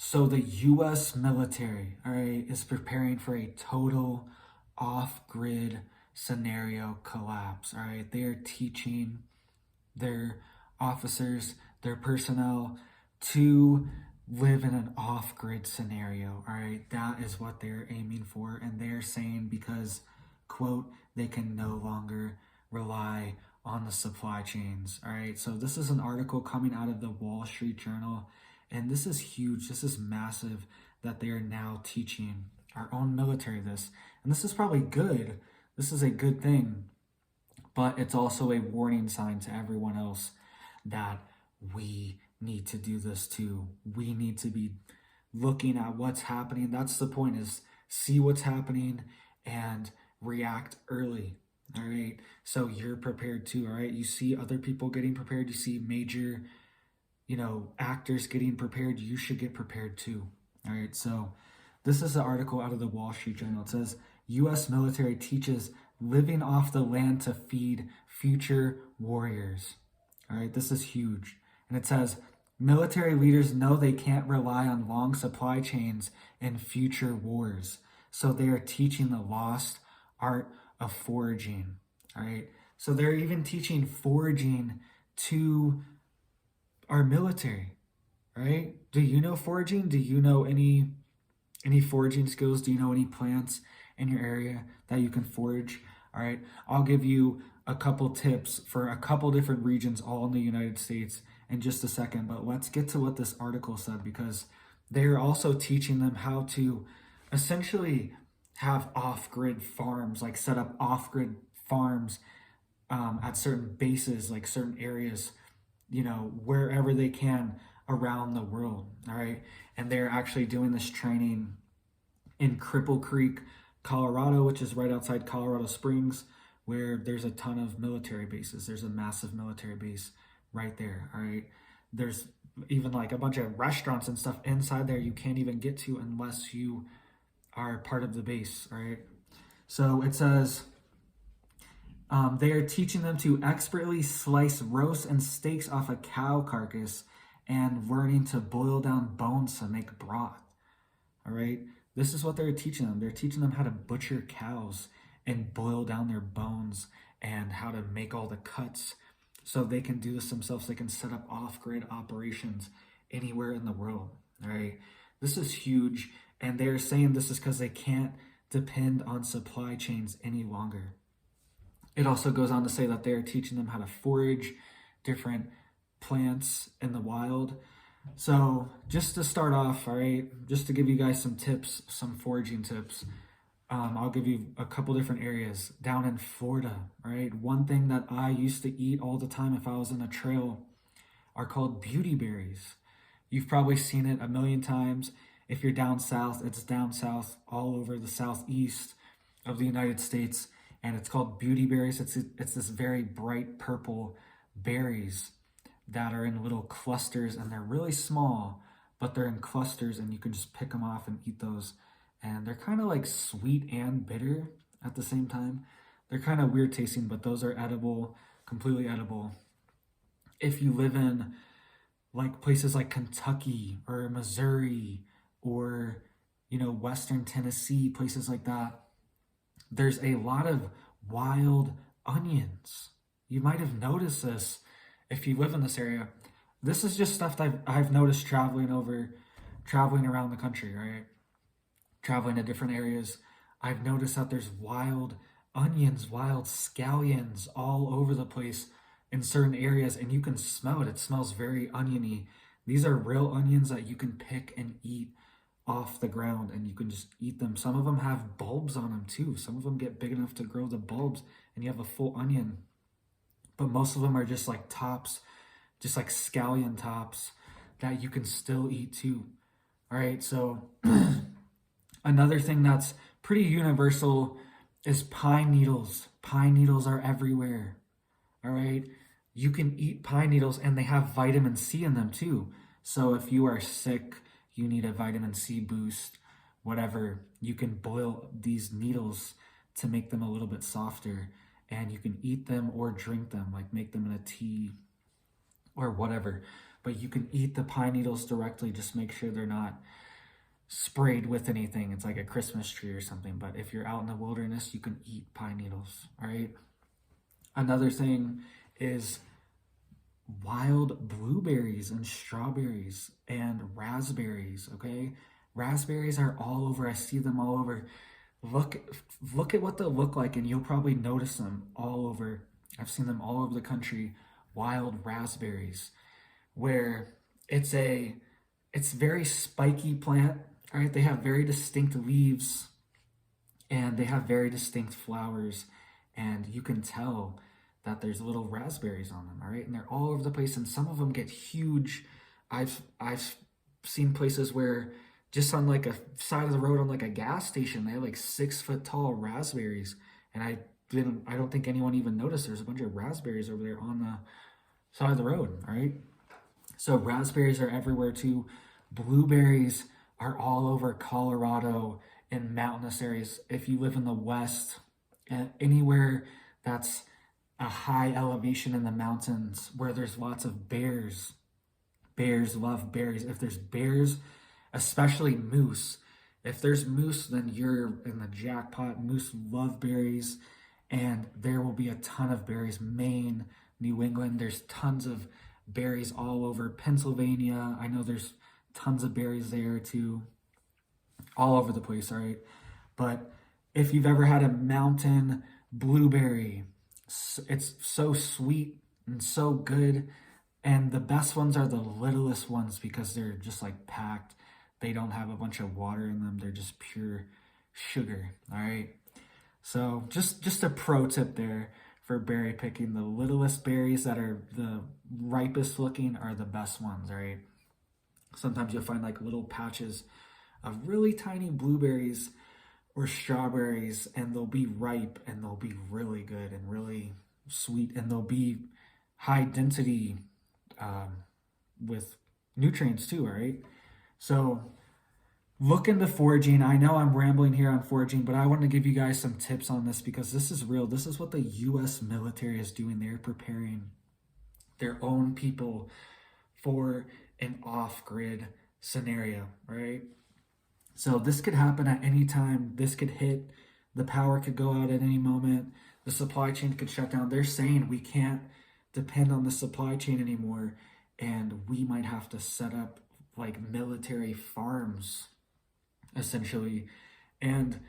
So the U.S. military, all right, is preparing for a total off-grid scenario collapse, all right? They are teaching their officers, their personnel to live in an off-grid scenario, all right? That is what they're aiming for, and they're saying because, quote, they can no longer rely on the supply chains, all right? So this is an article coming out of the Wall Street Journal, and this is huge. This is massive that they are now teaching our own military this. And this is probably good. This is a good thing, but it's also a warning sign to everyone else that we need to do this too. We need to be looking at what's happening. That's the point, is see what's happening and react early. All right. So you're prepared too. All right. You see other people getting prepared. You see major, actors getting prepared. You should get prepared too. All right. So this is an article out of the Wall Street Journal. It says, U.S. military teaches living off the land to feed future warriors. All right. This is huge. And it says, military leaders know they can't rely on long supply chains in future wars. So they are teaching the lost art of foraging. All right. So they're even teaching foraging to our military, right? Do you know foraging? Do you know any foraging skills? Do you know any plants in your area that you can forage? All right. I'll give you a couple tips for a couple different regions all in the United States in just a second, but let's get to what this article said, because they're also teaching them how to essentially have off-grid farms, like set up off-grid farms at certain bases, like certain areas, wherever they can around the world. All right. And they're actually doing this training in Cripple Creek, Colorado, which is right outside Colorado Springs, where there's a ton of military bases. There's a massive military base right there. All right. There's even like a bunch of restaurants and stuff inside there you can't even get to unless you are part of the base. All right. So it says, they are teaching them to expertly slice roasts and steaks off a cow carcass and learning to boil down bones to make broth. All right. This is what they're teaching them. They're teaching them how to butcher cows and boil down their bones and how to make all the cuts so they can do this themselves. They can set up off-grid operations anywhere in the world. All right. This is huge. And they're saying this is because they can't depend on supply chains any longer. It also goes on to say that they're teaching them how to forage different plants in the wild. So just to start off, all right, just to give you guys some tips, some foraging tips, I'll give you a couple different areas down in Florida, all right? One thing that I used to eat all the time if I was in a trail are called beauty berries. You've probably seen it a million times. If you're down south, it's down south all over the southeast of the United States, and it's called beauty berries. It's this very bright purple berries that are in little clusters, and they're really small, but they're in clusters, and you can just pick them off and eat those. And they're kind of like sweet and bitter at the same time. They're kind of weird tasting, but those are edible, completely edible. If you live in like places like Kentucky or Missouri or, Western Tennessee, places like that, there's a lot of wild onions. You might have noticed this if you live in this area. This is just stuff that I've noticed traveling around the country, right? Traveling to different areas. I've noticed that there's wild onions, wild scallions all over the place in certain areas, and you can smell it. It smells very oniony. These are real onions that you can pick and eat off the ground, and you can just eat them. Some of them have bulbs on them too. Some of them get big enough to grow the bulbs and you have a full onion. But most of them are just like tops, just like scallion tops that you can still eat too. All right, so another thing that's pretty universal is pine needles. Pine needles are everywhere. All right, you can eat pine needles and they have vitamin C in them too. So if you are sick, you need a vitamin C boost, whatever, you can boil these needles to make them a little bit softer, and you can eat them or drink them, like make them in a tea or whatever. but you can eat the pine needles directly. Just make sure they're not sprayed with anything. It's like a Christmas tree or something. But if you're out in the wilderness, you can eat pine needles. All right. Another thing is wild blueberries and strawberries and raspberries. Okay. Raspberries are all over. I see them all over. Look, look at what they look like, and you'll probably notice them all over. I've seen them all over the country. Wild raspberries, where it's very spiky plant. All right, they have very distinct leaves, and they have very distinct flowers, and you can tell that there's little raspberries on them. All right, and they're all over the place, and some of them get huge. I've seen places where just on like a side of the road on like a gas station, they have like 6 foot tall raspberries, and I don't think anyone even noticed there's a bunch of raspberries over there on the side of the road. All right, so raspberries are everywhere too. Blueberries are all over Colorado and mountainous areas. If you live in the West, anywhere that's a high elevation in the mountains where there's lots of bears, bears love berries. If there's bears, especially moose, if there's moose, then you're in the jackpot. Moose love berries, and there will be a ton of berries. Maine, New England, there's tons of berries all over. Pennsylvania, I know there's tons of berries there too, all over the place. All right, but if you've ever had a mountain blueberry, it's so sweet and so good, and the best ones are the littlest ones because they're just like packed. They don't have a bunch of water in them. They're just pure sugar. All right, so just a pro tip there for berry picking. The littlest berries that are the ripest looking are the best ones. All right, sometimes you'll find like little patches of really tiny blueberries or strawberries, and they'll be ripe and they'll be really good and really sweet, and they'll be high density with nutrients too. All right, so look into foraging. I know I'm rambling here on foraging, but I want to give you guys some tips on this because this is real. This is what the US military is doing. They're preparing their own people for an off-grid scenario, right? So this could happen at any time. This could hit. The power could go out at any moment. The supply chain could shut down. They're saying we can't depend on the supply chain anymore, and we might have to set up like military farms, essentially, and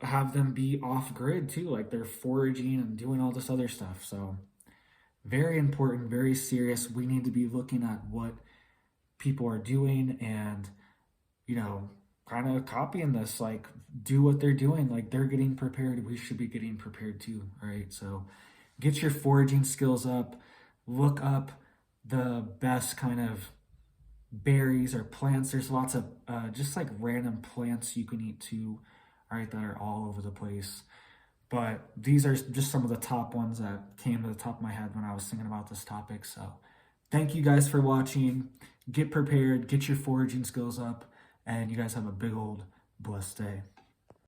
have them be off-grid too. Like they're foraging and doing all this other stuff. So very important, very serious. We need to be looking at what people are doing and, kind of copying this, like do what they're doing. Like they're getting prepared, we should be getting prepared too. All right, so get your foraging skills up. Look up the best kind of berries or plants. There's lots of just like random plants you can eat too, all right, that are all over the place. But these are just some of the top ones that came to the top of my head when I was thinking about this topic. So thank you guys for watching. Get prepared, get your foraging skills up, and you guys have a big old blessed day.